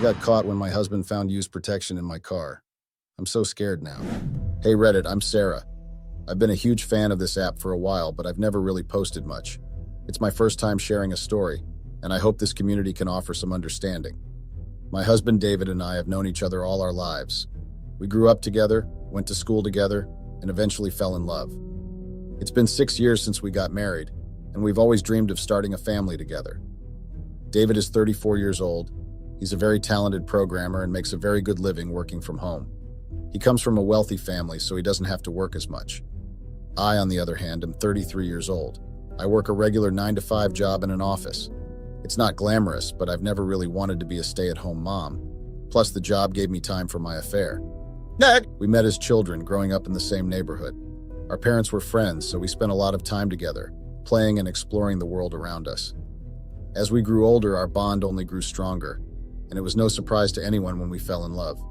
got caught when my husband found used protection in my car. I'm so scared now. Hey Reddit, I'm Sarah. I've been a huge fan of this app for a while, but I've never really posted much. It's my first time sharing a story, and I hope this community can offer some understanding. My husband David and I have known each other all our lives. We grew up together, went to school together, and eventually fell in love. It's been 6 years since we got married, and we've always dreamed of starting a family together. David is 34 years old. He's a very talented programmer and makes a very good living working from home. He comes from a wealthy family, so he doesn't have to work as much. I, on the other hand, am 33 years old. I work a regular 9-to-5 job in an office. It's not glamorous, but I've never really wanted to be a stay-at-home mom. Plus, the job gave me time for my affair. We met as children, growing up in the same neighborhood. Our parents were friends, so we spent a lot of time together, playing and exploring the world around us. As we grew older, our bond only grew stronger, and it was no surprise to anyone when we fell in love.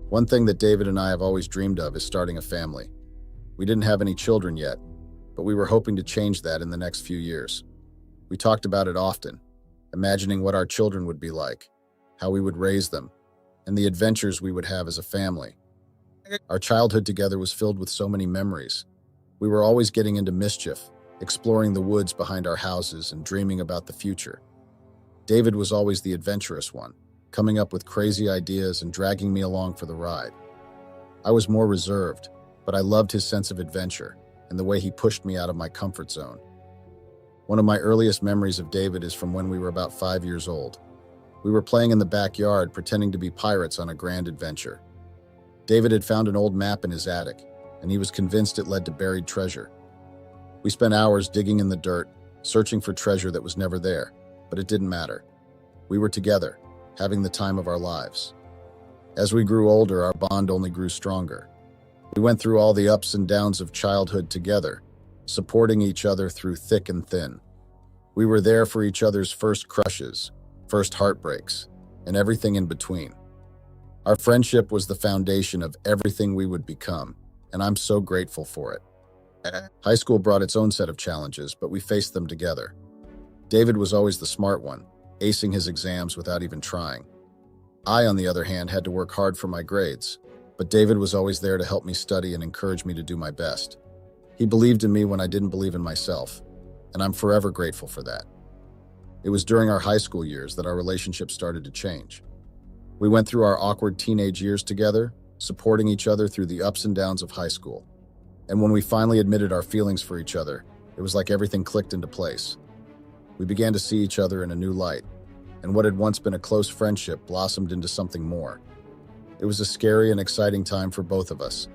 One thing that David and I have always dreamed of is starting a family. We didn't have any children yet, but we were hoping to change that in the next few years. We talked about it often, imagining what our children would be like, how we would raise them, and the adventures we would have as a family. Our childhood together was filled with so many memories. We were always getting into mischief, exploring the woods behind our houses and dreaming about the future. David was always the adventurous one, coming up with crazy ideas and dragging me along for the ride. I was more reserved, but I loved his sense of adventure and the way he pushed me out of my comfort zone. One of my earliest memories of David is from when we were about 5 years old. We were playing in the backyard, pretending to be pirates on a grand adventure. David had found an old map in his attic, and he was convinced it led to buried treasure. We spent hours digging in the dirt, searching for treasure that was never there, but it didn't matter. We were together, having the time of our lives. As we grew older, our bond only grew stronger. We went through all the ups and downs of childhood together, supporting each other through thick and thin. We were there for each other's first crushes, first heartbreaks, and everything in between. Our friendship was the foundation of everything we would become, and I'm so grateful for it. High school brought its own set of challenges, but we faced them together. David was always the smart one, acing his exams without even trying. I, on the other hand, had to work hard for my grades, but David was always there to help me study and encourage me to do my best. He believed in me when I didn't believe in myself, and I'm forever grateful for that. It was during our high school years that our relationship started to change. We went through our awkward teenage years together, supporting each other through the ups and downs of high school. And when we finally admitted our feelings for each other, it was like everything clicked into place. We began to see each other in a new light, and what had once been a close friendship blossomed into something more. It was a scary and exciting time for both of us,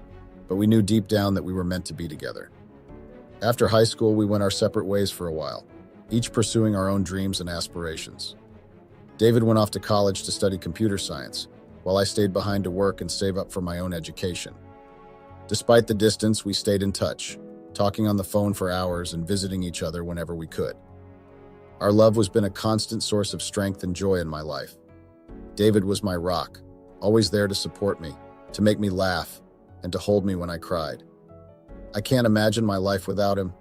but we knew deep down that we were meant to be together. After high school, we went our separate ways for a while, each pursuing our own dreams and aspirations. David went off to college to study computer science, while I stayed behind to work and save up for my own education. Despite the distance, we stayed in touch, talking on the phone for hours and visiting each other whenever we could. Our love has been a constant source of strength and joy in my life. David was my rock, always there to support me, to make me laugh, and to hold me when I cried. I can't imagine my life without him,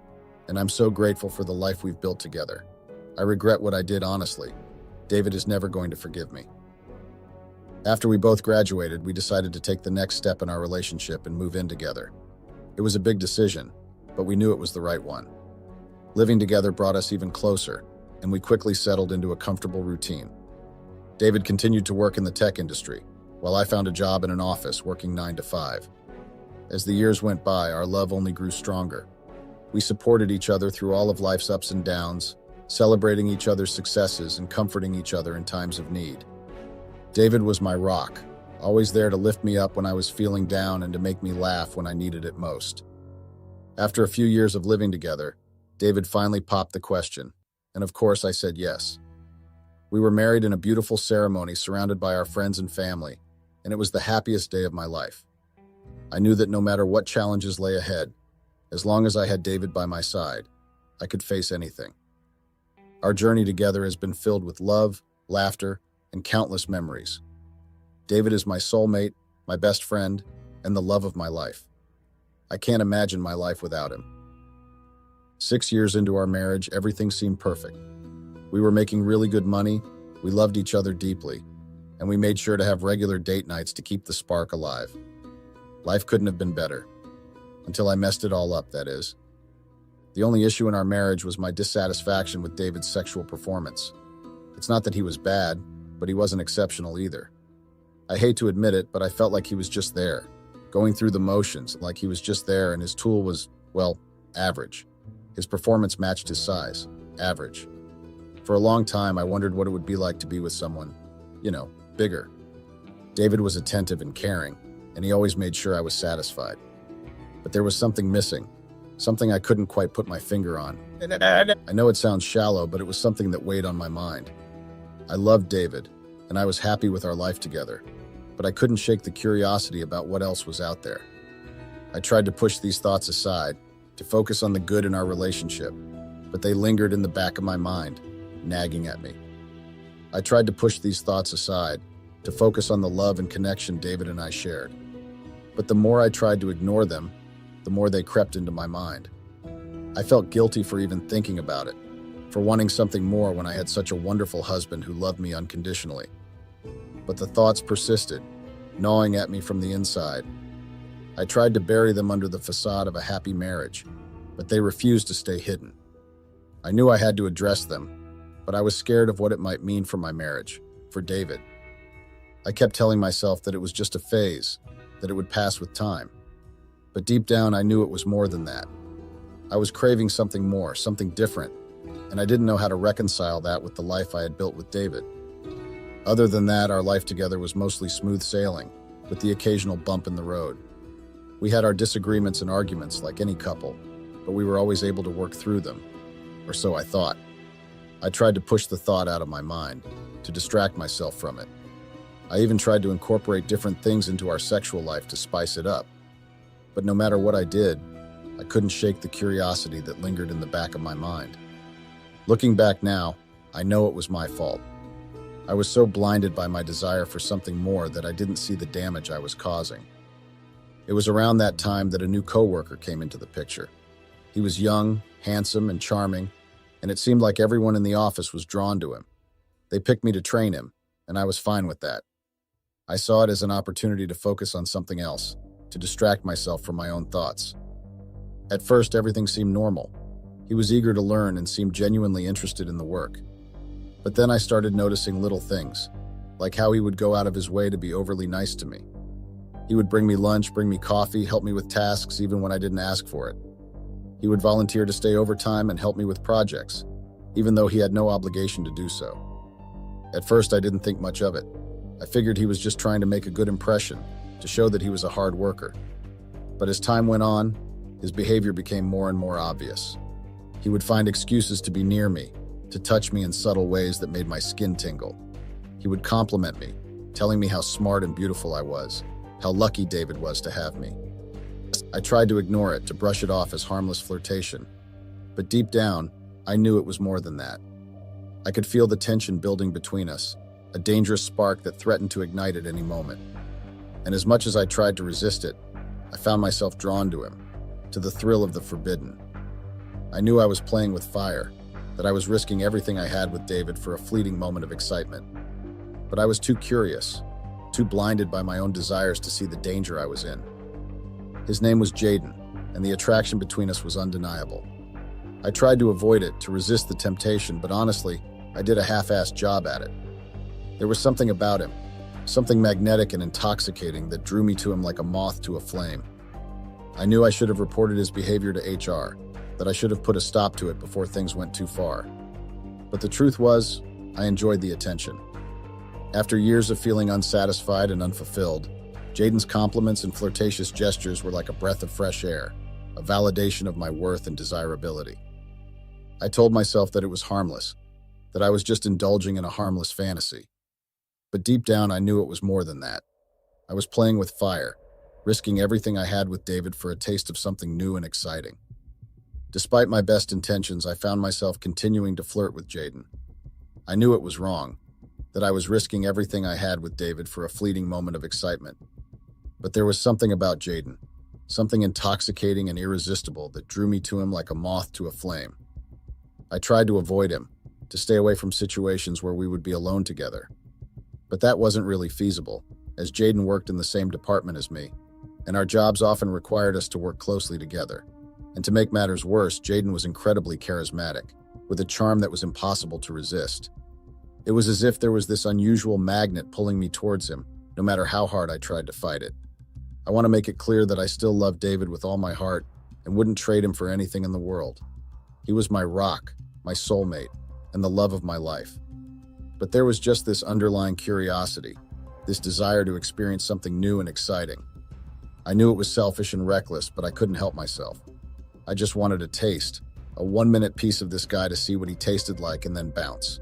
and I'm so grateful for the life we've built together. I regret what I did, honestly. David is never going to forgive me. After we both graduated, we decided to take the next step in our relationship and move in together. It was a big decision, but we knew it was the right one. Living together brought us even closer, and we quickly settled into a comfortable routine. David continued to work in the tech industry, while I found a job in an office working 9 to 5. As the years went by, our love only grew stronger. We supported each other through all of life's ups and downs, celebrating each other's successes and comforting each other in times of need. David was my rock, always there to lift me up when I was feeling down and to make me laugh when I needed it most. After a few years of living together, David finally popped the question, and of course I said yes. We were married in a beautiful ceremony surrounded by our friends and family, and it was the happiest day of my life. I knew that no matter what challenges lay ahead, as long as I had David by my side, I could face anything. Our journey together has been filled with love, laughter, and countless memories. David is my soulmate, my best friend, and the love of my life. I can't imagine my life without him. 6 years into our marriage, everything seemed perfect. We were making really good money, we loved each other deeply, and we made sure to have regular date nights to keep the spark alive. Life couldn't have been better. Until I messed it all up, that is. The only issue in our marriage was my dissatisfaction with David's sexual performance. It's not that he was bad, but he wasn't exceptional either. I hate to admit it, but I felt like he was just there, going through the motions, like he was just there and his tool was, well, average. His performance matched his size, average. For a long time, I wondered what it would be like to be with someone, bigger. David was attentive and caring, and he always made sure I was satisfied. But there was something missing, something I couldn't quite put my finger on. I know it sounds shallow, but it was something that weighed on my mind. I loved David, and I was happy with our life together, but I couldn't shake the curiosity about what else was out there. I tried to push these thoughts aside, to focus on the good in our relationship, but they lingered in the back of my mind, nagging at me. I tried to push these thoughts aside, to focus on the love and connection David and I shared. But the more I tried to ignore them, the more they crept into my mind. I felt guilty for even thinking about it, for wanting something more when I had such a wonderful husband who loved me unconditionally. But the thoughts persisted, gnawing at me from the inside. I tried to bury them under the facade of a happy marriage, but they refused to stay hidden. I knew I had to address them, but I was scared of what it might mean for my marriage, for David. I kept telling myself that it was just a phase, that it would pass with time. But deep down, I knew it was more than that. I was craving something more, something different, and I didn't know how to reconcile that with the life I had built with David. Other than that, our life together was mostly smooth sailing, with the occasional bump in the road. We had our disagreements and arguments like any couple, but we were always able to work through them, or so I thought. I tried to push the thought out of my mind, to distract myself from it. I even tried to incorporate different things into our sexual life to spice it up. But no matter what I did, I couldn't shake the curiosity that lingered in the back of my mind. Looking back now, I know it was my fault. I was so blinded by my desire for something more that I didn't see the damage I was causing. It was around that time that a new coworker came into the picture. He was young, handsome, and charming, and it seemed like everyone in the office was drawn to him. They picked me to train him, and I was fine with that. I saw it as an opportunity to focus on something else, to distract myself from my own thoughts. At first, everything seemed normal. He was eager to learn and seemed genuinely interested in the work. But then I started noticing little things, like how he would go out of his way to be overly nice to me. He would bring me lunch, bring me coffee, help me with tasks even when I didn't ask for it. He would volunteer to stay overtime and help me with projects, even though he had no obligation to do so. At first, I didn't think much of it. I figured he was just trying to make a good impression, to show that he was a hard worker. But as time went on, his behavior became more and more obvious. He would find excuses to be near me, to touch me in subtle ways that made my skin tingle. He would compliment me, telling me how smart and beautiful I was, how lucky David was to have me. I tried to ignore it, to brush it off as harmless flirtation. But deep down, I knew it was more than that. I could feel the tension building between us, a dangerous spark that threatened to ignite at any moment. And as much as I tried to resist it, I found myself drawn to him, to the thrill of the forbidden. I knew I was playing with fire, that I was risking everything I had with David for a fleeting moment of excitement. But I was too curious, too blinded by my own desires to see the danger I was in. His name was Jaden, and the attraction between us was undeniable. I tried to avoid it, to resist the temptation, but honestly, I did a half-assed job at it. There was something about him, something magnetic and intoxicating that drew me to him like a moth to a flame. I knew I should have reported his behavior to HR, that I should have put a stop to it before things went too far. But the truth was, I enjoyed the attention. After years of feeling unsatisfied and unfulfilled, Jaden's compliments and flirtatious gestures were like a breath of fresh air, a validation of my worth and desirability. I told myself that it was harmless, that I was just indulging in a harmless fantasy. But deep down, I knew it was more than that. I was playing with fire, risking everything I had with David for a taste of something new and exciting. Despite my best intentions, I found myself continuing to flirt with Jaden. I knew it was wrong, that I was risking everything I had with David for a fleeting moment of excitement. But there was something about Jaden, something intoxicating and irresistible that drew me to him like a moth to a flame. I tried to avoid him, to stay away from situations where we would be alone together. But that wasn't really feasible, as Jaden worked in the same department as me, and our jobs often required us to work closely together. And to make matters worse, Jaden was incredibly charismatic, with a charm that was impossible to resist. It was as if there was this unusual magnet pulling me towards him, no matter how hard I tried to fight it. I want to make it clear that I still love David with all my heart and wouldn't trade him for anything in the world. He was my rock, my soulmate, and the love of my life. But there was just this underlying curiosity, this desire to experience something new and exciting. I knew it was selfish and reckless, but I couldn't help myself. I just wanted a taste, a 1-minute piece of this guy to see what he tasted like and then bounce.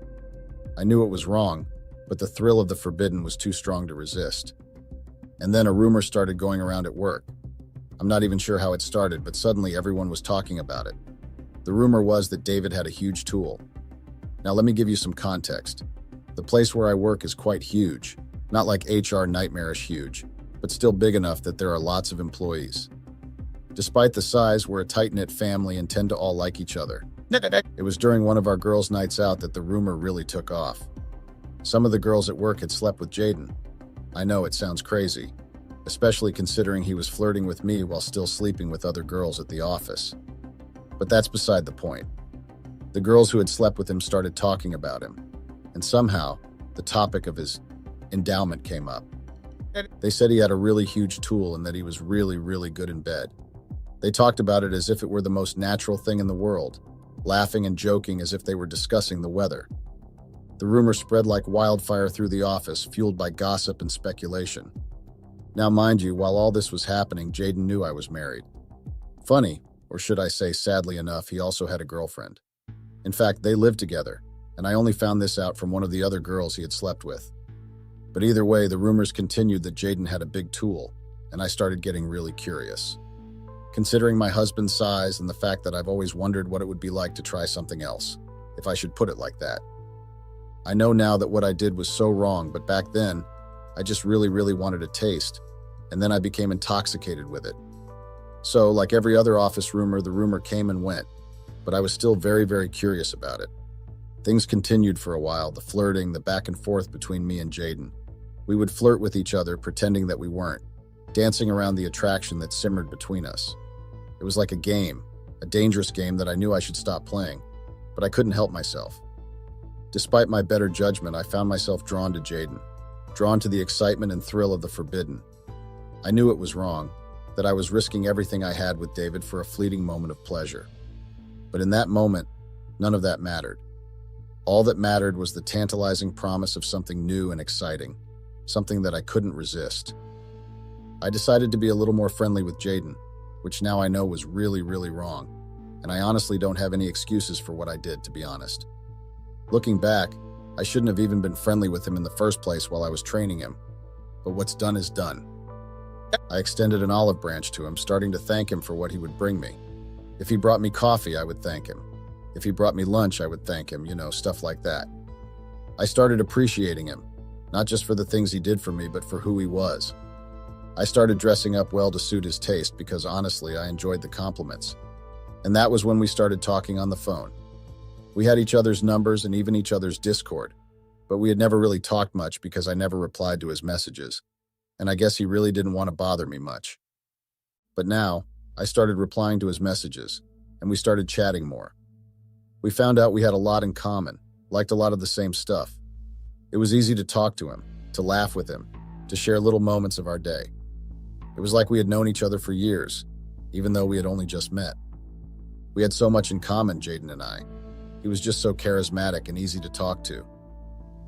I knew it was wrong, but the thrill of the forbidden was too strong to resist. And then a rumor started going around at work. I'm not even sure how it started, but suddenly everyone was talking about it. The rumor was that David had a huge tool. Now let me give you some context. The place where I work is quite huge, not like HR nightmarish huge, but still big enough that there are lots of employees. Despite the size, we're a tight-knit family and tend to all like each other. It was during one of our girls' nights out that the rumor really took off. Some of the girls at work had slept with Jaden. I know it sounds crazy, especially considering he was flirting with me while still sleeping with other girls at the office. But that's beside the point. The girls who had slept with him started talking about him, and somehow the topic of his endowment came up. They said he had a really huge tool and that he was really, really good in bed. They talked about it as if it were the most natural thing in the world, laughing and joking as if they were discussing the weather. The rumor spread like wildfire through the office, fueled by gossip and speculation. Now, mind you, while all this was happening, Jaden knew I was married. Funny, or should I say sadly enough, he also had a girlfriend. In fact, they lived together, and I only found this out from one of the other girls he had slept with. But either way, the rumors continued that Jaden had a big tool, and I started getting really curious. Considering my husband's size and the fact that I've always wondered what it would be like to try something else, if I should put it like that. I know now that what I did was so wrong, but back then, I just really, really wanted a taste, and then I became intoxicated with it. So, like every other office rumor, the rumor came and went, but I was still very, very curious about it. Things continued for a while, the flirting, the back and forth between me and Jaden. We would flirt with each other, pretending that we weren't, dancing around the attraction that simmered between us. It was like a game, a dangerous game that I knew I should stop playing, but I couldn't help myself. Despite my better judgment, I found myself drawn to Jaden, drawn to the excitement and thrill of the forbidden. I knew it was wrong, that I was risking everything I had with David for a fleeting moment of pleasure. But in that moment, none of that mattered. All that mattered was the tantalizing promise of something new and exciting, something that I couldn't resist. I decided to be a little more friendly with Jaden, which now I know was really, really wrong, and I honestly don't have any excuses for what I did, to be honest. Looking back, I shouldn't have even been friendly with him in the first place while I was training him, but what's done is done. I extended an olive branch to him, starting to thank him for what he would bring me. If he brought me coffee, I would thank him. If he brought me lunch, I would thank him, stuff like that. I started appreciating him, not just for the things he did for me, but for who he was. I started dressing up well to suit his taste because honestly, I enjoyed the compliments. And that was when we started talking on the phone. We had each other's numbers and even each other's Discord, but we had never really talked much because I never replied to his messages. And I guess he really didn't want to bother me much. But now, I started replying to his messages, and we started chatting more. We found out we had a lot in common, liked a lot of the same stuff. It was easy to talk to him, to laugh with him, to share little moments of our day. It was like we had known each other for years, even though we had only just met. We had so much in common, Jaden and I. He was just so charismatic and easy to talk to.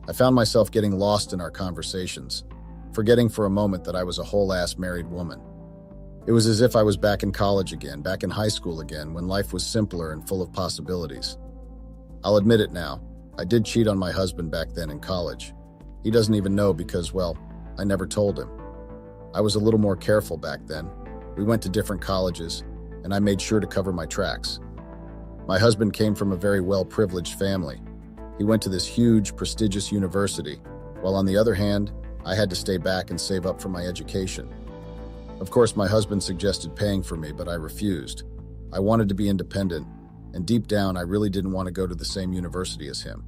I found myself getting lost in our conversations, forgetting for a moment that I was a whole-ass married woman. It was as if I was back in college again, back in high school again, when life was simpler and full of possibilities. I'll admit it now, I did cheat on my husband back then in college. He doesn't even know because, well, I never told him. I was a little more careful back then. We went to different colleges, and I made sure to cover my tracks. My husband came from a very well-privileged family. He went to this huge, prestigious university, while on the other hand, I had to stay back and save up for my education. Of course, my husband suggested paying for me, but I refused. I wanted to be independent, and deep down, I really didn't want to go to the same university as him.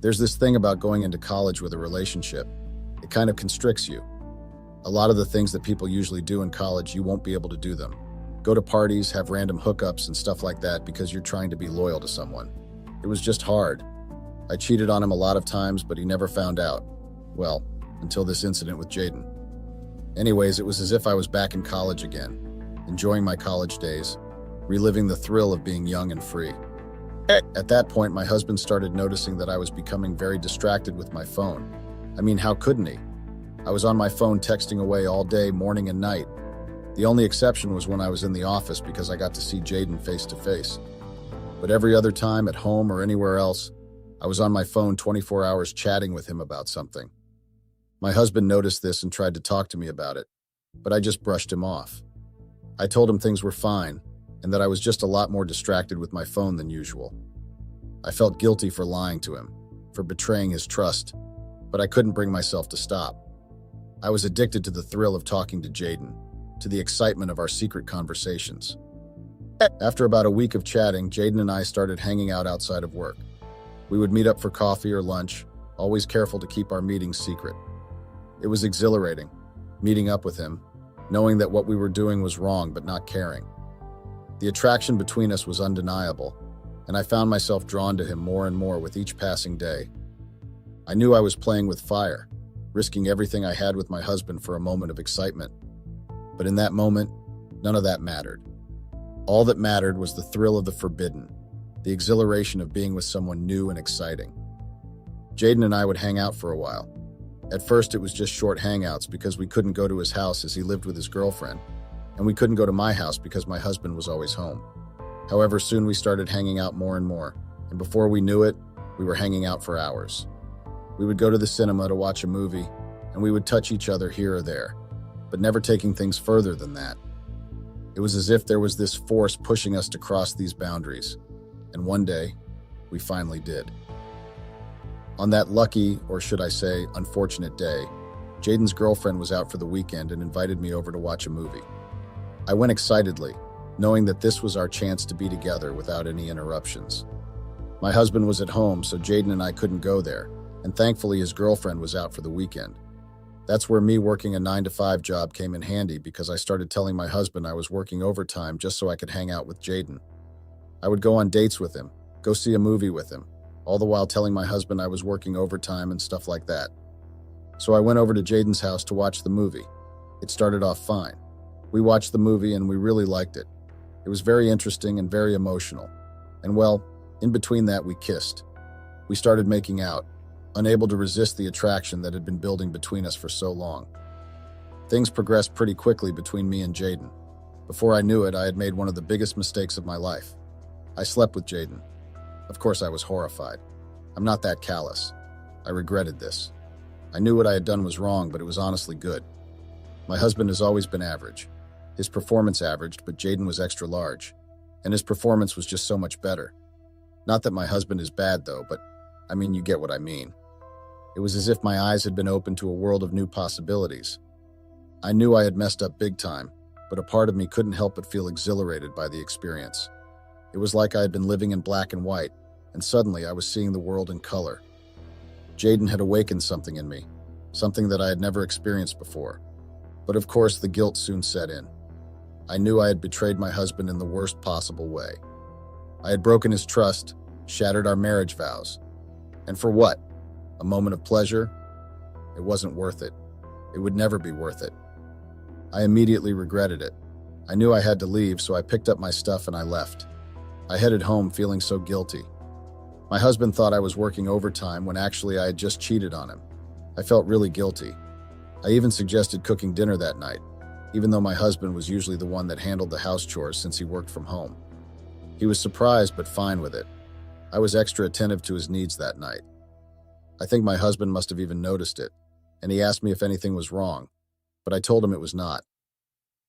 There's this thing about going into college with a relationship. It kind of constricts you. A lot of the things that people usually do in college, you won't be able to do them. Go to parties, have random hookups and stuff like that because you're trying to be loyal to someone. It was just hard. I cheated on him a lot of times, but he never found out. Well, until this incident with Jaden. Anyways, it was as if I was back in college again, enjoying my college days, reliving the thrill of being young and free. At that point, my husband started noticing that I was becoming very distracted with my phone. I mean, how couldn't he? I was on my phone texting away all day, morning and night. The only exception was when I was in the office because I got to see Jaden face to face. But every other time, at home or anywhere else, I was on my phone 24 hours chatting with him about something. My husband noticed this and tried to talk to me about it, but I just brushed him off. I told him things were fine and that I was just a lot more distracted with my phone than usual. I felt guilty for lying to him, for betraying his trust, but I couldn't bring myself to stop. I was addicted to the thrill of talking to Jaden, to the excitement of our secret conversations. After about a week of chatting, Jaden and I started hanging out outside of work. We would meet up for coffee or lunch, always careful to keep our meetings secret. It was exhilarating, meeting up with him, knowing that what we were doing was wrong but not caring. The attraction between us was undeniable, and I found myself drawn to him more and more with each passing day. I knew I was playing with fire, risking everything I had with my husband for a moment of excitement. But in that moment, none of that mattered. All that mattered was the thrill of the forbidden, the exhilaration of being with someone new and exciting. Jaden and I would hang out for a while. At first, it was just short hangouts because we couldn't go to his house as he lived with his girlfriend, and we couldn't go to my house because my husband was always home. However, soon we started hanging out more and more, and before we knew it, we were hanging out for hours. We would go to the cinema to watch a movie, and we would touch each other here or there, but never taking things further than that. It was as if there was this force pushing us to cross these boundaries, and one day, we finally did. On that lucky, or should I say, unfortunate day, Jaden's girlfriend was out for the weekend and invited me over to watch a movie. I went excitedly, knowing that this was our chance to be together without any interruptions. My husband was at home, so Jaden and I couldn't go there, and thankfully his girlfriend was out for the weekend. That's where me working a 9-to-5 job came in handy because I started telling my husband I was working overtime just so I could hang out with Jaden. I would go on dates with him, go see a movie with him, all the while telling my husband I was working overtime and stuff like that. So I went over to Jaden's house to watch the movie. It started off fine. We watched the movie and we really liked it. It was very interesting and very emotional. And well, in between that we kissed. We started making out, unable to resist the attraction that had been building between us for so long. Things progressed pretty quickly between me and Jaden. Before I knew it, I had made one of the biggest mistakes of my life. I slept with Jaden. Of course, I was horrified. I'm not that callous. I regretted this. I knew what I had done was wrong, but it was honestly good. My husband has always been average. His performance averaged, but Jaden was extra large, and his performance was just so much better. Not that my husband is bad, though, but I mean, you get what I mean. It was as if my eyes had been opened to a world of new possibilities. I knew I had messed up big time, but a part of me couldn't help but feel exhilarated by the experience. It was like I had been living in black and white, and suddenly I was seeing the world in color. Jaden had awakened something in me, something that I had never experienced before. But of course, the guilt soon set in. I knew I had betrayed my husband in the worst possible way. I had broken his trust, shattered our marriage vows. And for what? A moment of pleasure? It wasn't worth it. It would never be worth it. I immediately regretted it. I knew I had to leave, so I picked up my stuff and I left. I headed home feeling so guilty. My husband thought I was working overtime when actually I had just cheated on him. I felt really guilty. I even suggested cooking dinner that night, even though my husband was usually the one that handled the house chores since he worked from home. He was surprised but fine with it. I was extra attentive to his needs that night. I think my husband must have even noticed it, and he asked me if anything was wrong, but I told him it was not.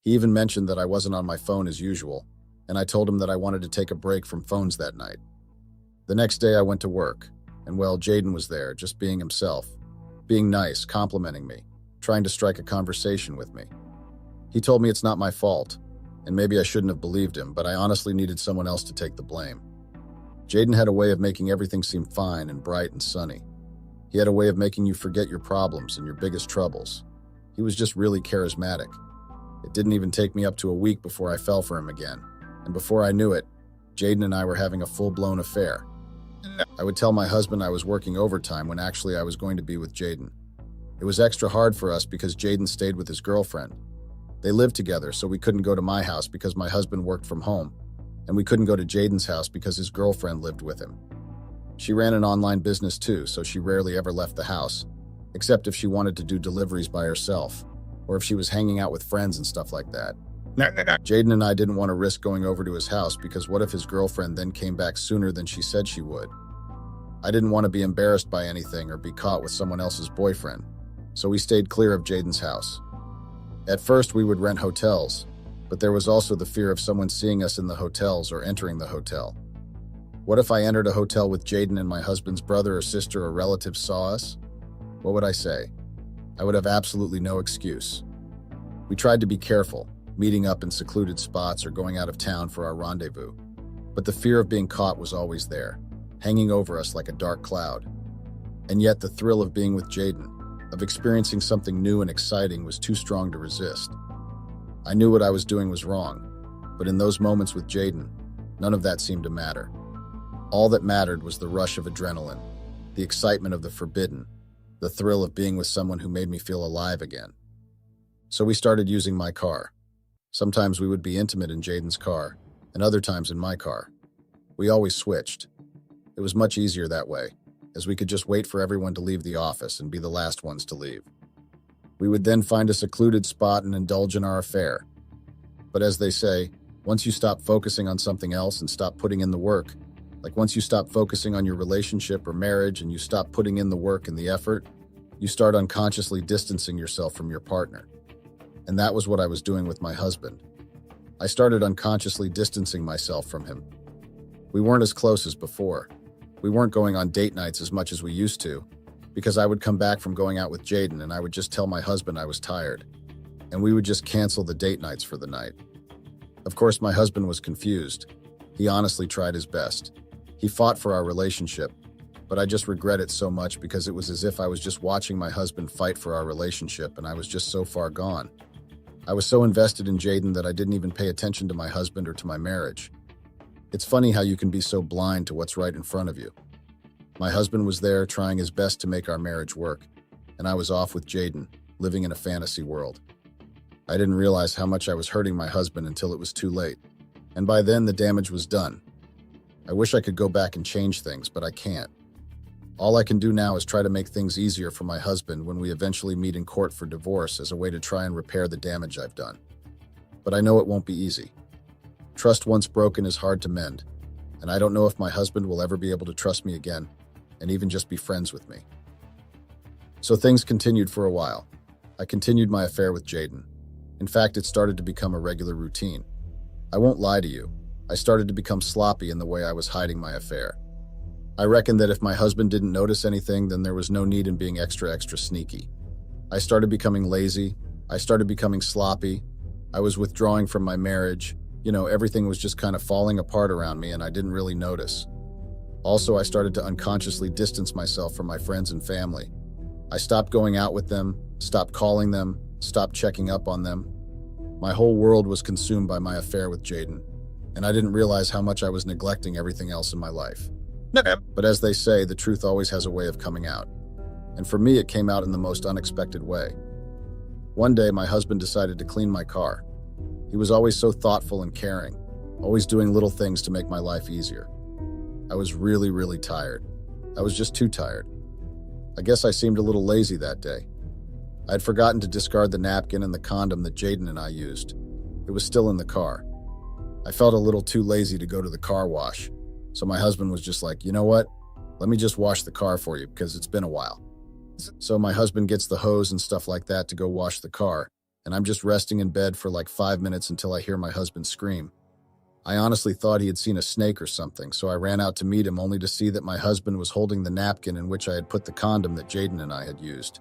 He even mentioned that I wasn't on my phone as usual, and I told him that I wanted to take a break from phones that night. The next day I went to work, and well, Jaden was there, just being himself, being nice, complimenting me, trying to strike a conversation with me. He told me it's not my fault, and maybe I shouldn't have believed him, but I honestly needed someone else to take the blame. Jaden had a way of making everything seem fine and bright and sunny. He had a way of making you forget your problems and your biggest troubles. He was just really charismatic. It didn't even take me up to a week before I fell for him again. And before I knew it, Jaden and I were having a full-blown affair. I would tell my husband I was working overtime when actually I was going to be with Jaden. It was extra hard for us because Jaden stayed with his girlfriend. They lived together, so we couldn't go to my house because my husband worked from home, and we couldn't go to Jaden's house because his girlfriend lived with him. She ran an online business too, so she rarely ever left the house, except if she wanted to do deliveries by herself, or if she was hanging out with friends and stuff like that. Jaden and I didn't want to risk going over to his house because what if his girlfriend then came back sooner than she said she would? I didn't want to be embarrassed by anything or be caught with someone else's boyfriend, so we stayed clear of Jaden's house. At first, we would rent hotels, but there was also the fear of someone seeing us in the hotels or entering the hotel. What if I entered a hotel with Jaden and my husband's brother or sister or relative saw us? What would I say? I would have absolutely no excuse. We tried to be careful, meeting up in secluded spots or going out of town for our rendezvous. But the fear of being caught was always there, hanging over us like a dark cloud. And yet the thrill of being with Jaden, of experiencing something new and exciting, was too strong to resist. I knew what I was doing was wrong, but in those moments with Jaden, none of that seemed to matter. All that mattered was the rush of adrenaline, the excitement of the forbidden, the thrill of being with someone who made me feel alive again. So we started using my car. Sometimes we would be intimate in Jaden's car, and other times in my car. We always switched. It was much easier that way, as we could just wait for everyone to leave the office and be the last ones to leave. We would then find a secluded spot and indulge in our affair. But as they say, once you stop focusing on something else and stop putting in the work, like once you stop focusing on your relationship or marriage and you stop putting in the work and the effort, you start unconsciously distancing yourself from your partner. And that was what I was doing with my husband. I started unconsciously distancing myself from him. We weren't as close as before. We weren't going on date nights as much as we used to, because I would come back from going out with Jaden and I would just tell my husband I was tired, and we would just cancel the date nights for the night. Of course, my husband was confused. He honestly tried his best. He fought for our relationship, but I just regret it so much because it was as if I was just watching my husband fight for our relationship and I was just so far gone. I was so invested in Jaden that I didn't even pay attention to my husband or to my marriage. It's funny how you can be so blind to what's right in front of you. My husband was there trying his best to make our marriage work, and I was off with Jaden, living in a fantasy world. I didn't realize how much I was hurting my husband until it was too late, and by then the damage was done. I wish I could go back and change things, but I can't. All I can do now is try to make things easier for my husband when we eventually meet in court for divorce as a way to try and repair the damage I've done. But I know it won't be easy. Trust once broken is hard to mend, and I don't know if my husband will ever be able to trust me again, and even just be friends with me. So things continued for a while. I continued my affair with Jaden. In fact, it started to become a regular routine. I won't lie to you, I started to become sloppy in the way I was hiding my affair. I reckoned that if my husband didn't notice anything, then there was no need in being extra sneaky. I started becoming lazy. I started becoming sloppy. I was withdrawing from my marriage. Everything was just kind of falling apart around me and I didn't really notice. Also, I started to unconsciously distance myself from my friends and family. I stopped going out with them, stopped calling them, stopped checking up on them. My whole world was consumed by my affair with Jaden, and I didn't realize how much I was neglecting everything else in my life. But as they say, the truth always has a way of coming out. And for me, it came out in the most unexpected way. One day, my husband decided to clean my car. He was always so thoughtful and caring, always doing little things to make my life easier. I was really tired. I was just too tired. I guess I seemed a little lazy that day. I had forgotten to discard the napkin and the condom that Jaden and I used. It was still in the car. I felt a little too lazy to go to the car wash, so my husband was just like, you know what? Let me just wash the car for you because it's been a while. So my husband gets the hose and stuff like that to go wash the car, and I'm just resting in bed for like 5 minutes until I hear my husband scream. I honestly thought he had seen a snake or something, so I ran out to meet him only to see that my husband was holding the napkin in which I had put the condom that Jaden and I had used.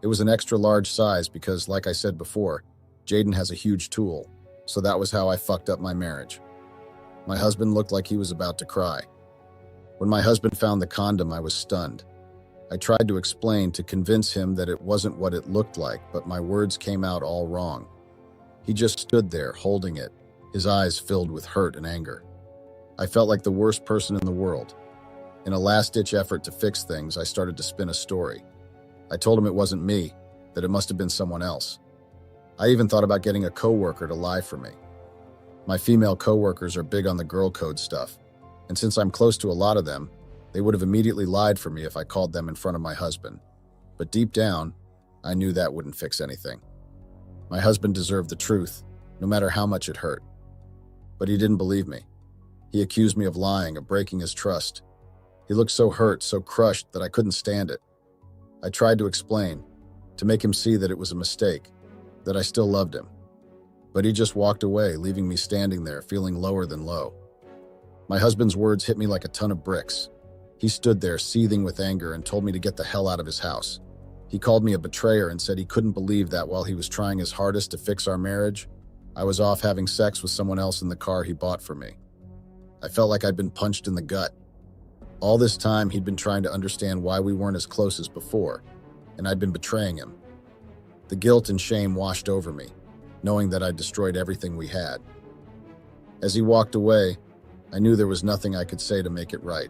It was an extra large size because, like I said before, Jaden has a huge tool, so that was how I fucked up my marriage. My husband looked like he was about to cry. When my husband found the condom, I was stunned. I tried to explain, to convince him that it wasn't what it looked like, but my words came out all wrong. He just stood there, holding it, his eyes filled with hurt and anger. I felt like the worst person in the world. In a last-ditch effort to fix things, I started to spin a story. I told him it wasn't me, that it must have been someone else. I even thought about getting a coworker to lie for me. My female coworkers are big on the girl code stuff, and since I'm close to a lot of them, they would have immediately lied for me if I called them in front of my husband. But deep down, I knew that wouldn't fix anything. My husband deserved the truth, no matter how much it hurt. But he didn't believe me. He accused me of lying, of breaking his trust. He looked so hurt, so crushed, that I couldn't stand it. I tried to explain, to make him see that it was a mistake, that I still loved him. But he just walked away, leaving me standing there, feeling lower than low. My husband's words hit me like a ton of bricks. He stood there, seething with anger, and told me to get the hell out of his house. He called me a betrayer and said he couldn't believe that while he was trying his hardest to fix our marriage, I was off having sex with someone else in the car he bought for me. I felt like I'd been punched in the gut. All this time, he'd been trying to understand why we weren't as close as before, and I'd been betraying him. The guilt and shame washed over me, knowing that I'd destroyed everything we had. As he walked away, I knew there was nothing I could say to make it right.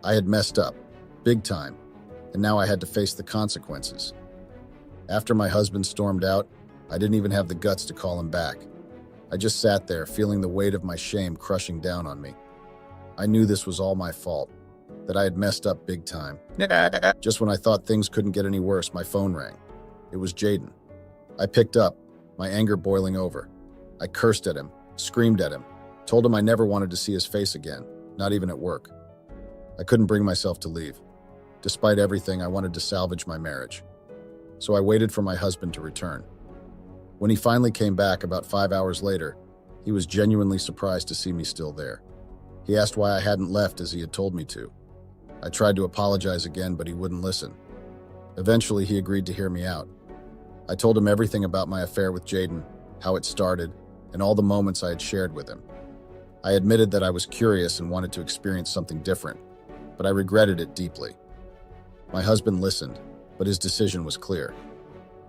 I had messed up, big time, and now I had to face the consequences. After my husband stormed out, I didn't even have the guts to call him back. I just sat there, feeling the weight of my shame crushing down on me. I knew this was all my fault, that I had messed up big time. Just when I thought things couldn't get any worse, my phone rang. It was Jaden. I picked up, my anger boiling over. I cursed at him, screamed at him, told him I never wanted to see his face again, not even at work. I couldn't bring myself to leave. Despite everything, I wanted to salvage my marriage. So I waited for my husband to return. When he finally came back about 5 hours later, he was genuinely surprised to see me still there. He asked why I hadn't left as he had told me to. I tried to apologize again, but he wouldn't listen. Eventually, he agreed to hear me out. I told him everything about my affair with Jaden, how it started, and all the moments I had shared with him. I admitted that I was curious and wanted to experience something different, but I regretted it deeply. My husband listened, but his decision was clear.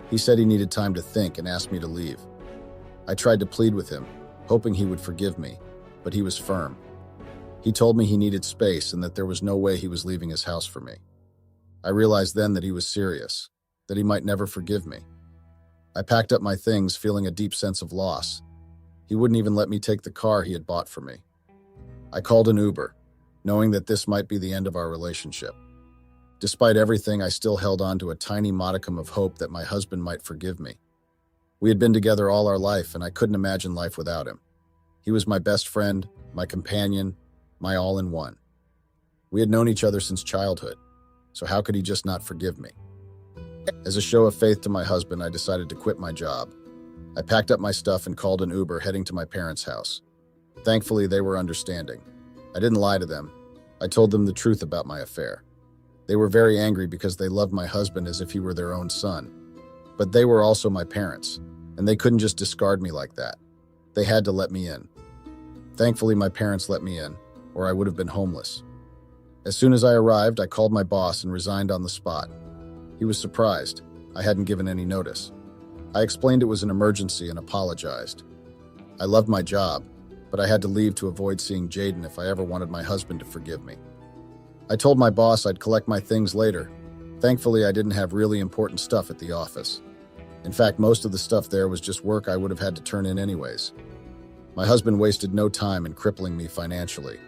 He said he needed time to think and asked me to leave. I tried to plead with him, hoping he would forgive me, but he was firm. He told me he needed space and that there was no way he was leaving his house for me. I realized then that he was serious, that he might never forgive me. I packed up my things, feeling a deep sense of loss. He wouldn't even let me take the car he had bought for me. I called an Uber, knowing that this might be the end of our relationship. Despite everything, I still held on to a tiny modicum of hope that my husband might forgive me. We had been together all our life, and I couldn't imagine life without him. He was my best friend, my companion, my all-in-one. We had known each other since childhood, so how could he just not forgive me? As a show of faith to my husband, I decided to quit my job. I packed up my stuff and called an Uber, heading to my parents' house. Thankfully, they were understanding. I didn't lie to them. I told them the truth about my affair. They were very angry because they loved my husband as if he were their own son. But they were also my parents, and they couldn't just discard me like that. They had to let me in. Thankfully, my parents let me in, or I would have been homeless. As soon as I arrived, I called my boss and resigned on the spot. He was surprised. I hadn't given any notice. I explained it was an emergency and apologized. I loved my job, but I had to leave to avoid seeing Jaden if I ever wanted my husband to forgive me. I told my boss I'd collect my things later. Thankfully, I didn't have really important stuff at the office. In fact, most of the stuff there was just work I would have had to turn in anyways. My husband wasted no time in crippling me financially.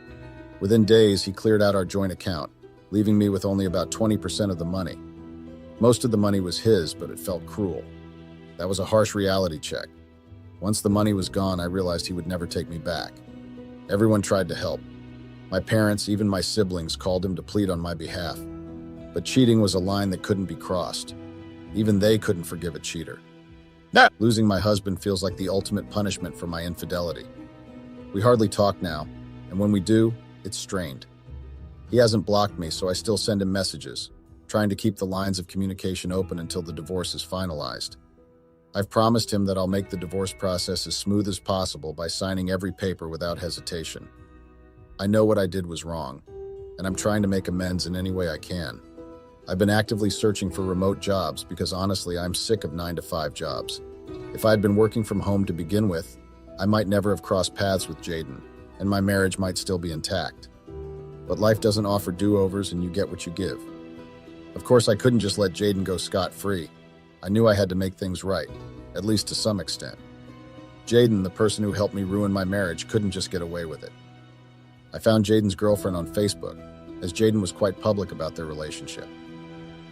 Within days, he cleared out our joint account, leaving me with only about 20% of the money. Most of the money was his, but it felt cruel. That was a harsh reality check. Once the money was gone, I realized he would never take me back. Everyone tried to help. My parents, even my siblings, called him to plead on my behalf. But cheating was a line that couldn't be crossed. Even they couldn't forgive a cheater. Losing my husband feels like the ultimate punishment for my infidelity. We hardly talk now, and when we do, it's strained. He hasn't blocked me, so I still send him messages, trying to keep the lines of communication open until the divorce is finalized. I've promised him that I'll make the divorce process as smooth as possible by signing every paper without hesitation. I know what I did was wrong, and I'm trying to make amends in any way I can. I've been actively searching for remote jobs because honestly, I'm sick of 9-to-5 jobs. If I had been working from home to begin with, I might never have crossed paths with Jaden, and my marriage might still be intact. But life doesn't offer do-overs and you get what you give. Of course, I couldn't just let Jaden go scot-free. I knew I had to make things right, at least to some extent. Jaden, the person who helped me ruin my marriage, couldn't just get away with it. I found Jaden's girlfriend on Facebook, as Jaden was quite public about their relationship.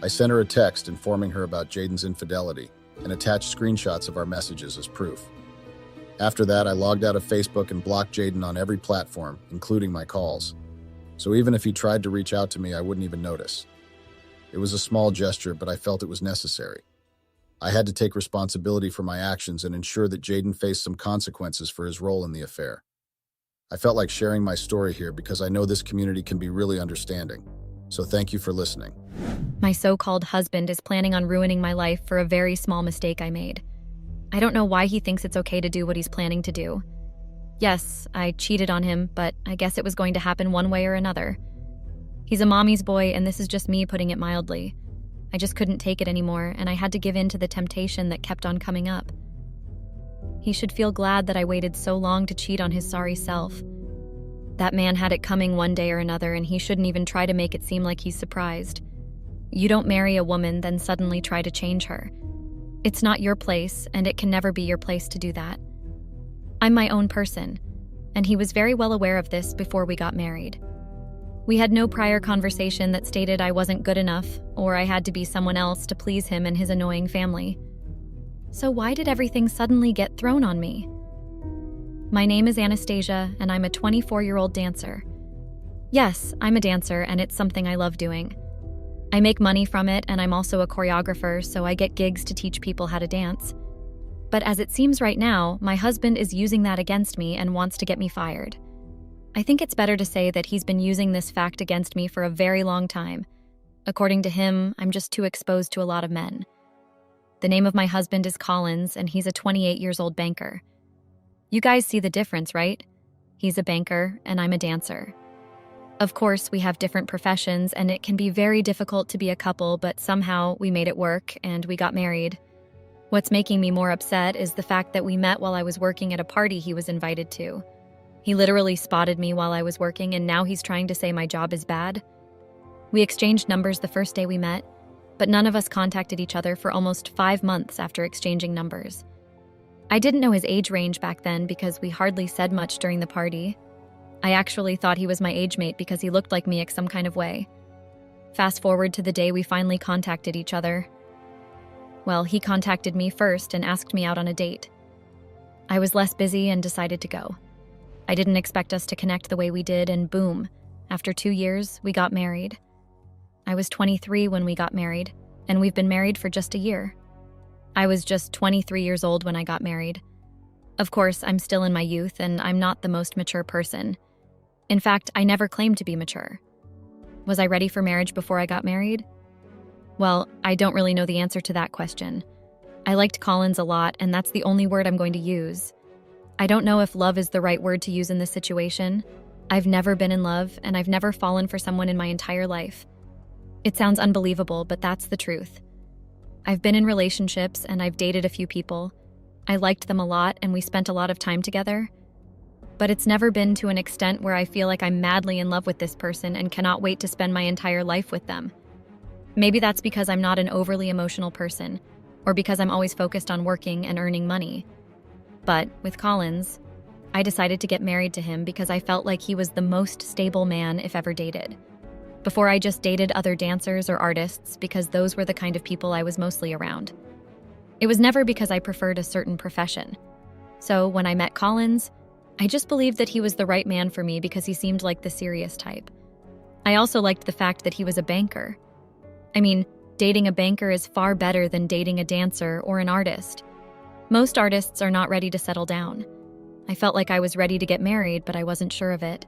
I sent her a text informing her about Jaden's infidelity and attached screenshots of our messages as proof. After that, I logged out of Facebook and blocked Jaden on every platform, including my calls. So even if he tried to reach out to me, I wouldn't even notice. It was a small gesture, but I felt it was necessary. I had to take responsibility for my actions and ensure that Jaden faced some consequences for his role in the affair. I felt like sharing my story here because I know this community can be really understanding. So thank you for listening. My so-called husband is planning on ruining my life for a very small mistake I made. I don't know why he thinks it's okay to do what he's planning to do. Yes, I cheated on him, but I guess it was going to happen one way or another. He's a mommy's boy, and this is just me putting it mildly. I just couldn't take it anymore, and I had to give in to the temptation that kept on coming up. He should feel glad that I waited so long to cheat on his sorry self. That man had it coming one day or another, and he shouldn't even try to make it seem like he's surprised. You don't marry a woman, then suddenly try to change her. It's not your place, and it can never be your place to do that. I'm my own person, and he was very well aware of this before we got married. We had no prior conversation that stated I wasn't good enough, or I had to be someone else to please him and his annoying family. So why did everything suddenly get thrown on me? My name is Anastasia, and I'm a 24-year-old dancer. Yes, I'm a dancer, and it's something I love doing. I make money from it, and I'm also a choreographer, so I get gigs to teach people how to dance. But as it seems right now, my husband is using that against me and wants to get me fired. I think it's better to say that he's been using this fact against me for a very long time. According to him, I'm just too exposed to a lot of men. The name of my husband is Collins, and he's a 28-year-old banker. You guys see the difference, right? He's a banker, and I'm a dancer. Of course, we have different professions, and it can be very difficult to be a couple, but somehow we made it work, and we got married. What's making me more upset is the fact that we met while I was working at a party he was invited to. He literally spotted me while I was working, and now he's trying to say my job is bad. We exchanged numbers the first day we met, but none of us contacted each other for almost 5 months after exchanging numbers. I didn't know his age range back then because we hardly said much during the party. I actually thought he was my age mate because he looked like me in some kind of way. Fast forward to the day we finally contacted each other. Well, he contacted me first and asked me out on a date. I was less busy and decided to go. I didn't expect us to connect the way we did, and boom, after 2 years, we got married. I was 23 when we got married, and we've been married for just a year. I was just 23 years old when I got married. Of course, I'm still in my youth, and I'm not the most mature person. In fact, I never claimed to be mature. Was I ready for marriage before I got married? Well, I don't really know the answer to that question. I liked Collins a lot, and that's the only word I'm going to use. I don't know if love is the right word to use in this situation. I've never been in love, and I've never fallen for someone in my entire life. It sounds unbelievable, but that's the truth. I've been in relationships, and I've dated a few people. I liked them a lot, and we spent a lot of time together. But it's never been to an extent where I feel like I'm madly in love with this person and cannot wait to spend my entire life with them. Maybe that's because I'm not an overly emotional person, or because I'm always focused on working and earning money. But with Collins, I decided to get married to him because I felt like he was the most stable man if ever dated. Before, I just dated other dancers or artists because those were the kind of people I was mostly around. It was never because I preferred a certain profession. So when I met Collins, I just believed that he was the right man for me because he seemed like the serious type. I also liked the fact that he was a banker. I mean, dating a banker is far better than dating a dancer or an artist. Most artists are not ready to settle down. I felt like I was ready to get married, but I wasn't sure of it.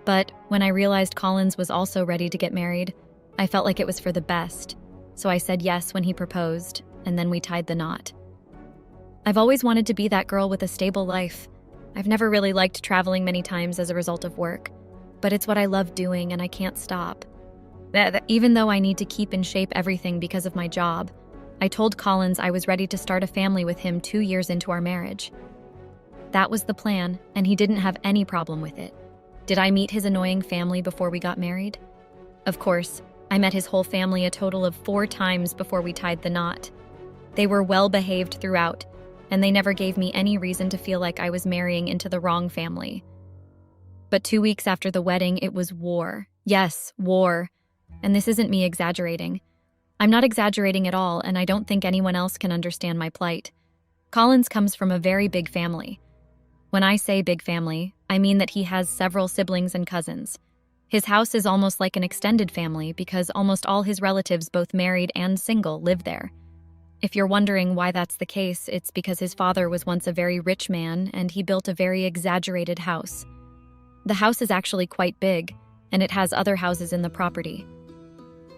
But when I realized Collins was also ready to get married, I felt like it was for the best. So I said yes when he proposed, and then we tied the knot. I've always wanted to be that girl with a stable life. I've never really liked traveling many times as a result of work, but it's what I love doing and I can't stop. Even though I need to keep in shape everything because of my job, I told Collins I was ready to start a family with him 2 years into our marriage. That was the plan, and he didn't have any problem with it. Did I meet his annoying family before we got married? Of course, I met his whole family a total of 4 times before we tied the knot. They were well behaved throughout, and they never gave me any reason to feel like I was marrying into the wrong family. But 2 weeks after the wedding, it was war. Yes, war. And this isn't me exaggerating. I'm not exaggerating at all, and I don't think anyone else can understand my plight. Collins comes from a very big family. When I say big family, I mean that he has several siblings and cousins. His house is almost like an extended family because almost all his relatives, both married and single, live there. If you're wondering why that's the case, it's because his father was once a very rich man and he built a very exaggerated house. The house is actually quite big, and it has other houses in the property.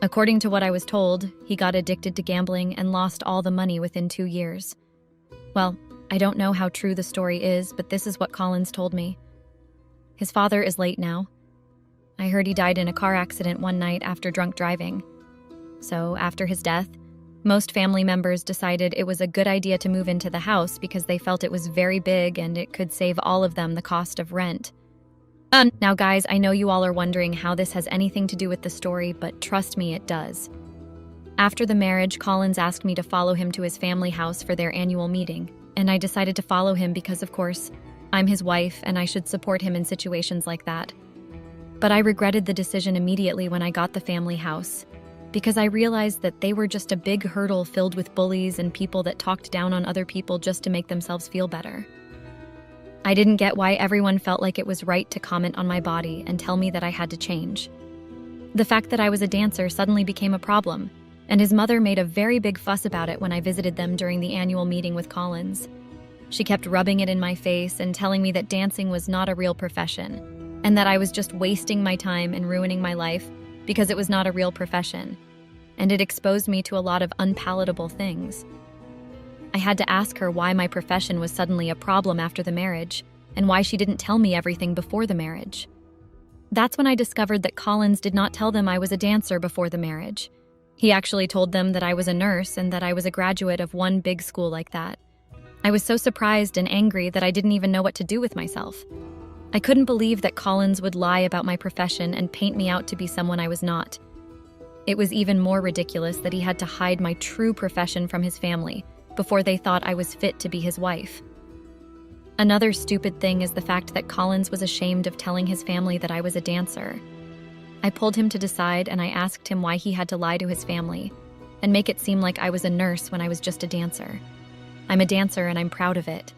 According to what I was told, he got addicted to gambling and lost all the money within 2 years. Well, I don't know how true the story is, but this is what Collins told me. His father is late now. I heard he died in a car accident one night after drunk driving. So, after his death, most family members decided it was a good idea to move into the house because they felt it was very big and it could save all of them the cost of rent. Now guys, I know you all are wondering how this has anything to do with the story, but trust me, it does. After the marriage, Collins asked me to follow him to his family house for their annual meeting, and I decided to follow him because, of course, I'm his wife and I should support him in situations like that. But I regretted the decision immediately when I got the family house, because I realized that they were just a big hurdle filled with bullies and people that talked down on other people just to make themselves feel better. I didn't get why everyone felt like it was right to comment on my body and tell me that I had to change. The fact that I was a dancer suddenly became a problem, and his mother made a very big fuss about it when I visited them during the annual meeting with Collins. She kept rubbing it in my face and telling me that dancing was not a real profession, and that I was just wasting my time and ruining my life because it was not a real profession, and it exposed me to a lot of unpalatable things. I had to ask her why my profession was suddenly a problem after the marriage, and why she didn't tell me everything before the marriage. That's when I discovered that Collins did not tell them I was a dancer before the marriage. He actually told them that I was a nurse and that I was a graduate of one big school like that. I was so surprised and angry that I didn't even know what to do with myself. I couldn't believe that Collins would lie about my profession and paint me out to be someone I was not. It was even more ridiculous that he had to hide my true profession from his family before they thought I was fit to be his wife. Another stupid thing is the fact that Collins was ashamed of telling his family that I was a dancer. I pulled him to the side and I asked him why he had to lie to his family and make it seem like I was a nurse when I was just a dancer. I'm a dancer and I'm proud of it.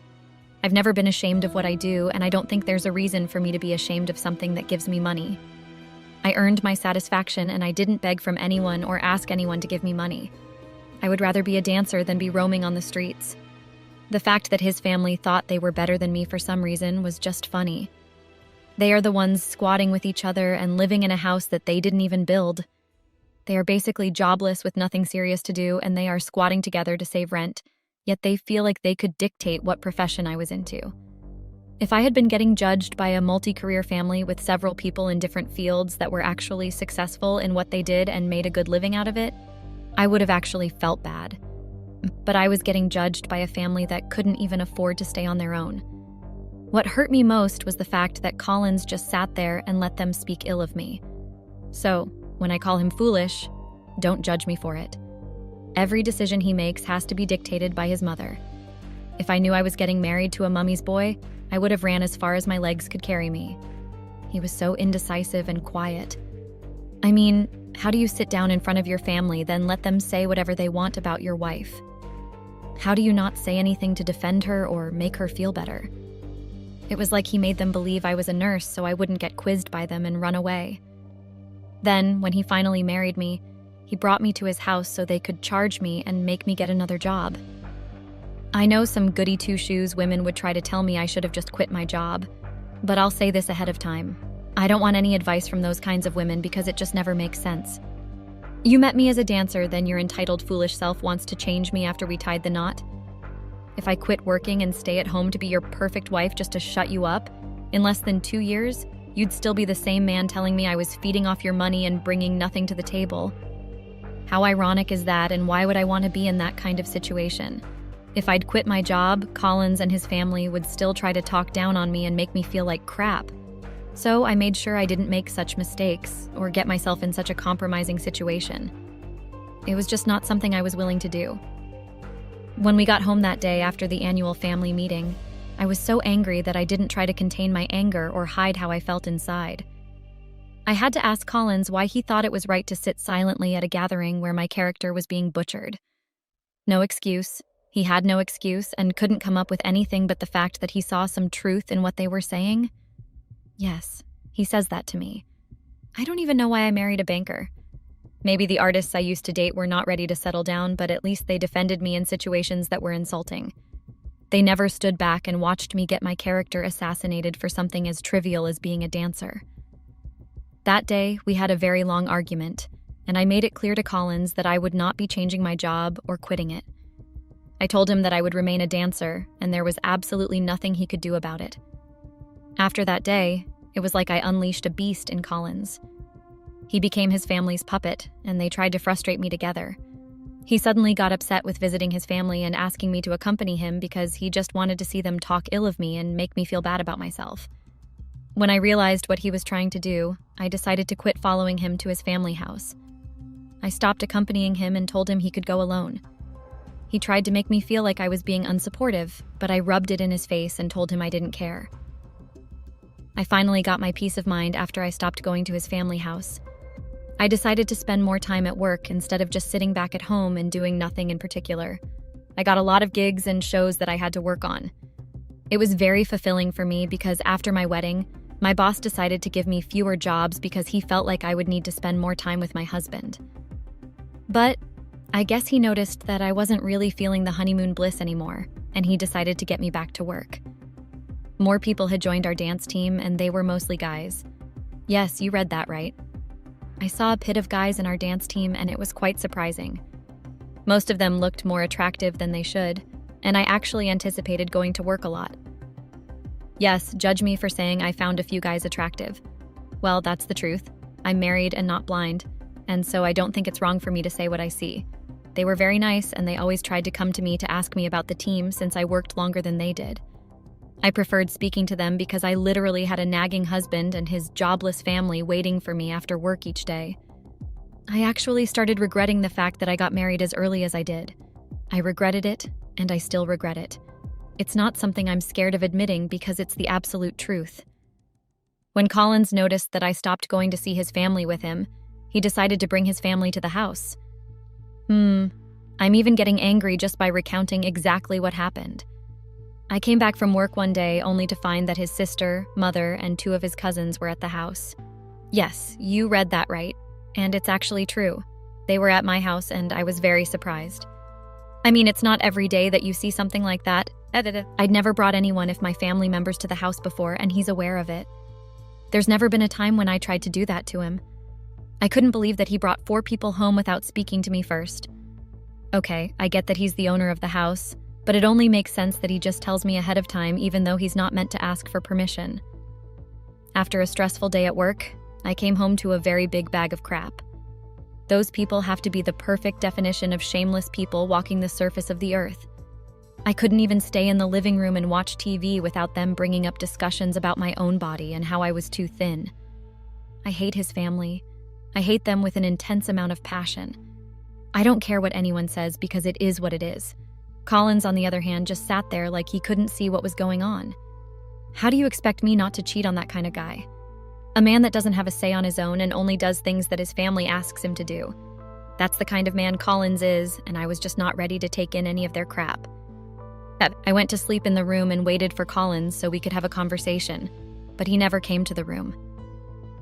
I've never been ashamed of what I do, and I don't think there's a reason for me to be ashamed of something that gives me money. I earned my satisfaction and I didn't beg from anyone or ask anyone to give me money. I would rather be a dancer than be roaming on the streets. The fact that his family thought they were better than me for some reason was just funny. They are the ones squatting with each other and living in a house that they didn't even build. They are basically jobless with nothing serious to do, and they are squatting together to save rent, yet they feel like they could dictate what profession I was into. If I had been getting judged by a multi-career family with several people in different fields that were actually successful in what they did and made a good living out of it, I would have actually felt bad. But I was getting judged by a family that couldn't even afford to stay on their own. What hurt me most was the fact that Collins just sat there and let them speak ill of me. So, when I call him foolish, don't judge me for it. Every decision he makes has to be dictated by his mother. If I knew I was getting married to a mummy's boy, I would have ran as far as my legs could carry me. He was so indecisive and quiet. I mean, how do you sit down in front of your family, then let them say whatever they want about your wife? How do you not say anything to defend her or make her feel better? It was like he made them believe I was a nurse so I wouldn't get quizzed by them and run away. Then, when he finally married me, he brought me to his house so they could charge me and make me get another job. I know some goody two-shoes women would try to tell me I should have just quit my job, but I'll say this ahead of time. I don't want any advice from those kinds of women because it just never makes sense. You met me as a dancer, then your entitled foolish self wants to change me after we tied the knot? If I quit working and stay at home to be your perfect wife just to shut you up, in less than 2 years, you'd still be the same man telling me I was feeding off your money and bringing nothing to the table. How ironic is that, and why would I want to be in that kind of situation? If I'd quit my job, Collins and his family would still try to talk down on me and make me feel like crap. So I made sure I didn't make such mistakes or get myself in such a compromising situation. It was just not something I was willing to do. When we got home that day after the annual family meeting, I was so angry that I didn't try to contain my anger or hide how I felt inside. I had to ask Collins why he thought it was right to sit silently at a gathering where my character was being butchered. No excuse. He had no excuse and couldn't come up with anything but the fact that he saw some truth in what they were saying. Yes, he says that to me. I don't even know why I married a banker. Maybe the artists I used to date were not ready to settle down, but at least they defended me in situations that were insulting. They never stood back and watched me get my character assassinated for something as trivial as being a dancer. That day, we had a very long argument, and I made it clear to Collins that I would not be changing my job or quitting it. I told him that I would remain a dancer, and there was absolutely nothing he could do about it. After that day, it was like I unleashed a beast in Collins. He became his family's puppet, and they tried to frustrate me together. He suddenly got upset with visiting his family and asking me to accompany him because he just wanted to see them talk ill of me and make me feel bad about myself. When I realized what he was trying to do, I decided to quit following him to his family house. I stopped accompanying him and told him he could go alone. He tried to make me feel like I was being unsupportive, but I rubbed it in his face and told him I didn't care. I finally got my peace of mind after I stopped going to his family house. I decided to spend more time at work instead of just sitting back at home and doing nothing in particular. I got a lot of gigs and shows that I had to work on. It was very fulfilling for me because after my wedding, my boss decided to give me fewer jobs because he felt like I would need to spend more time with my husband. But I guess he noticed that I wasn't really feeling the honeymoon bliss anymore, and he decided to get me back to work. More people had joined our dance team, and they were mostly guys. Yes, you read that right. I saw a pit of guys in our dance team, and it was quite surprising. Most of them looked more attractive than they should, and I actually anticipated going to work a lot. Yes, judge me for saying I found a few guys attractive. Well, that's the truth. I'm married and not blind, and so I don't think it's wrong for me to say what I see. They were very nice, and they always tried to come to me to ask me about the team since I worked longer than they did. I preferred speaking to them because I literally had a nagging husband and his jobless family waiting for me after work each day. I actually started regretting the fact that I got married as early as I did. I regretted it, and I still regret it. It's not something I'm scared of admitting because it's the absolute truth. When Collins noticed that I stopped going to see his family with him, he decided to bring his family to the house. I'm even getting angry just by recounting exactly what happened. I came back from work one day only to find that his sister, mother, and 2 of his cousins were at the house. Yes, you read that right, and it's actually true. They were at my house, and I was very surprised. I mean, it's not every day that you see something like that. I'd never brought anyone of my family members to the house before, and he's aware of it. There's never been a time when I tried to do that to him. I couldn't believe that he brought 4 people home without speaking to me first. Okay, I get that he's the owner of the house, but it only makes sense that he just tells me ahead of time even though he's not meant to ask for permission. After a stressful day at work, I came home to a very big bag of crap. Those people have to be the perfect definition of shameless people walking the surface of the earth. I couldn't even stay in the living room and watch TV without them bringing up discussions about my own body and how I was too thin. I hate his family. I hate them with an intense amount of passion. I don't care what anyone says because it is what it is. Collins, on the other hand, just sat there like he couldn't see what was going on. How do you expect me not to cheat on that kind of guy? A man that doesn't have a say on his own and only does things that his family asks him to do. That's the kind of man Collins is, and I was just not ready to take in any of their crap. I went to sleep in the room and waited for Collins so we could have a conversation, but he never came to the room.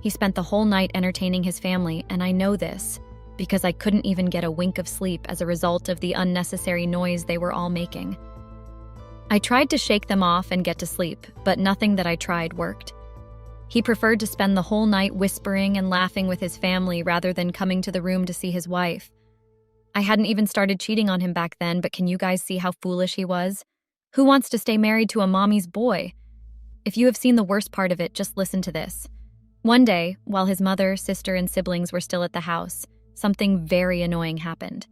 He spent the whole night entertaining his family, and I know this because I couldn't even get a wink of sleep as a result of the unnecessary noise they were all making. I tried to shake them off and get to sleep, but nothing that I tried worked. He preferred to spend the whole night whispering and laughing with his family rather than coming to the room to see his wife. I hadn't even started cheating on him back then, but can you guys see how foolish he was? Who wants to stay married to a mommy's boy? If you have seen the worst part of it, just listen to this. One day, while his mother, sister, and siblings were still at the house, something very annoying happened.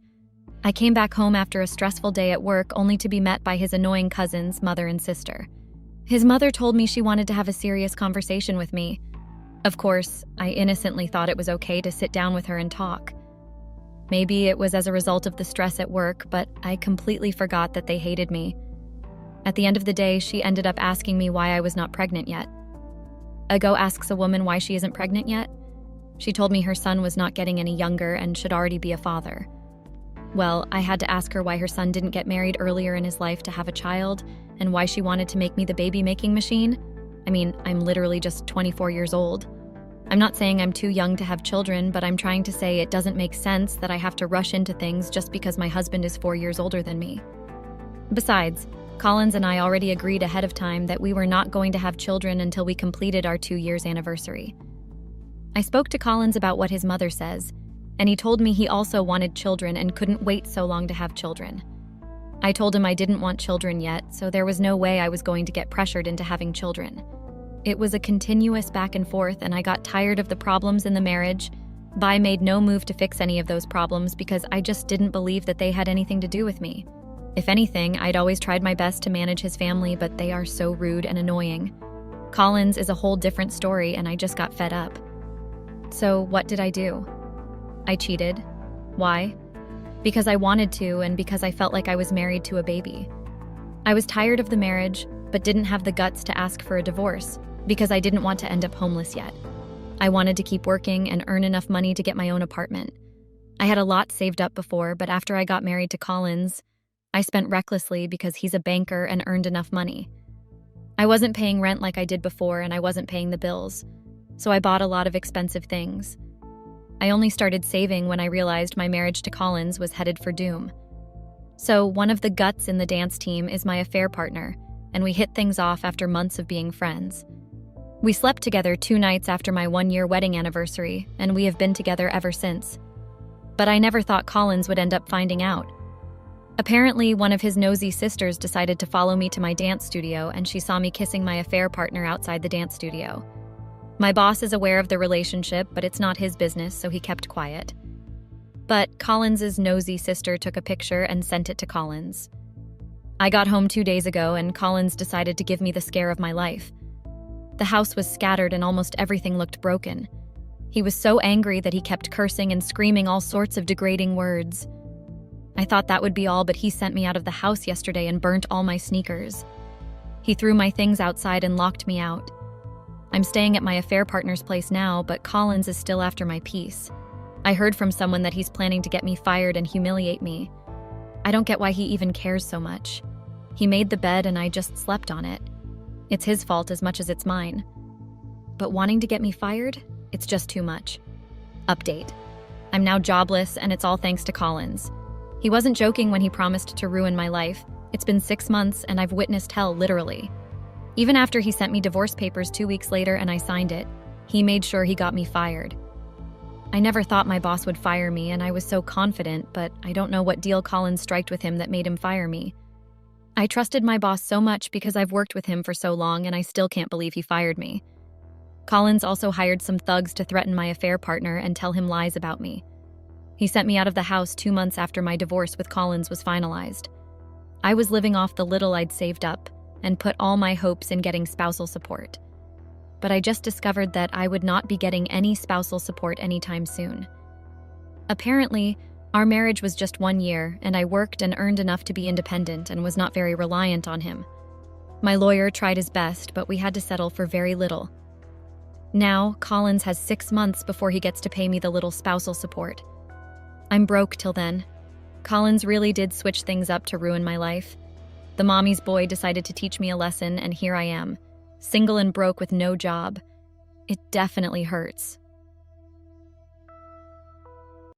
I came back home after a stressful day at work only to be met by his annoying cousins, mother and sister. His mother told me she wanted to have a serious conversation with me. Of course, I innocently thought it was okay to sit down with her and talk. Maybe it was as a result of the stress at work, but I completely forgot that they hated me. At the end of the day, she ended up asking me why I was not pregnant yet. A go asks a woman why she isn't pregnant yet. She told me her son was not getting any younger and should already be a father. Well, I had to ask her why her son didn't get married earlier in his life to have a child, and why she wanted to make me the baby-making machine. I mean, I'm literally just 24 years old. I'm not saying I'm too young to have children, but I'm trying to say it doesn't make sense that I have to rush into things just because my husband is 4 years older than me. Besides, Collins and I already agreed ahead of time that we were not going to have children until we completed our 2 years anniversary. I spoke to Collins about what his mother says, and he told me he also wanted children and couldn't wait so long to have children. I told him I didn't want children yet, so there was no way I was going to get pressured into having children. It was a continuous back and forth, and I got tired of the problems in the marriage. But I made no move to fix any of those problems because I just didn't believe that they had anything to do with me. If anything, I'd always tried my best to manage his family, but they are so rude and annoying. Collins is a whole different story, and I just got fed up. So what did I do? I cheated. Why? Because I wanted to, and because I felt like I was married to a baby. I was tired of the marriage, but didn't have the guts to ask for a divorce, because I didn't want to end up homeless yet. I wanted to keep working and earn enough money to get my own apartment. I had a lot saved up before, but after I got married to Collins, I spent recklessly because he's a banker and earned enough money. I wasn't paying rent like I did before, and I wasn't paying the bills, so I bought a lot of expensive things. I only started saving when I realized my marriage to Collins was headed for doom. So one of the guts in the dance team is my affair partner, and we hit things off after months of being friends. We slept together 2 nights after my 1-year wedding anniversary, and we have been together ever since. But I never thought Collins would end up finding out. Apparently, one of his nosy sisters decided to follow me to my dance studio, and she saw me kissing my affair partner outside the dance studio. My boss is aware of the relationship, but it's not his business, so he kept quiet. But Collins's nosy sister took a picture and sent it to Collins. I got home 2 days ago, and Collins decided to give me the scare of my life. The house was scattered and almost everything looked broken. He was so angry that he kept cursing and screaming all sorts of degrading words. I thought that would be all, but he sent me out of the house yesterday and burnt all my sneakers. He threw my things outside and locked me out. I'm staying at my affair partner's place now, but Collins is still after my peace. I heard from someone that he's planning to get me fired and humiliate me. I don't get why he even cares so much. He made the bed and I just slept on it. It's his fault as much as it's mine. But wanting to get me fired? It's just too much. Update. I'm now jobless, and it's all thanks to Collins. He wasn't joking when he promised to ruin my life. It's been 6 months, and I've witnessed hell, literally. Even after he sent me divorce papers 2 weeks later and I signed it, he made sure he got me fired. I never thought my boss would fire me, and I was so confident, but I don't know what deal Collins striked with him that made him fire me. I trusted my boss so much because I've worked with him for so long, and I still can't believe he fired me. Collins also hired some thugs to threaten my affair partner and tell him lies about me. He sent me out of the house 2 months after my divorce with Collins was finalized. I was living off the little I'd saved up and put all my hopes in getting spousal support. But I just discovered that I would not be getting any spousal support anytime soon. Apparently, our marriage was just 1 year, and I worked and earned enough to be independent and was not very reliant on him. My lawyer tried his best, but we had to settle for very little. Now, Collins has 6 months before he gets to pay me the little spousal support. I'm broke till then. Collins really did switch things up to ruin my life. The mommy's boy decided to teach me a lesson, and here I am, single and broke with no job. It definitely hurts.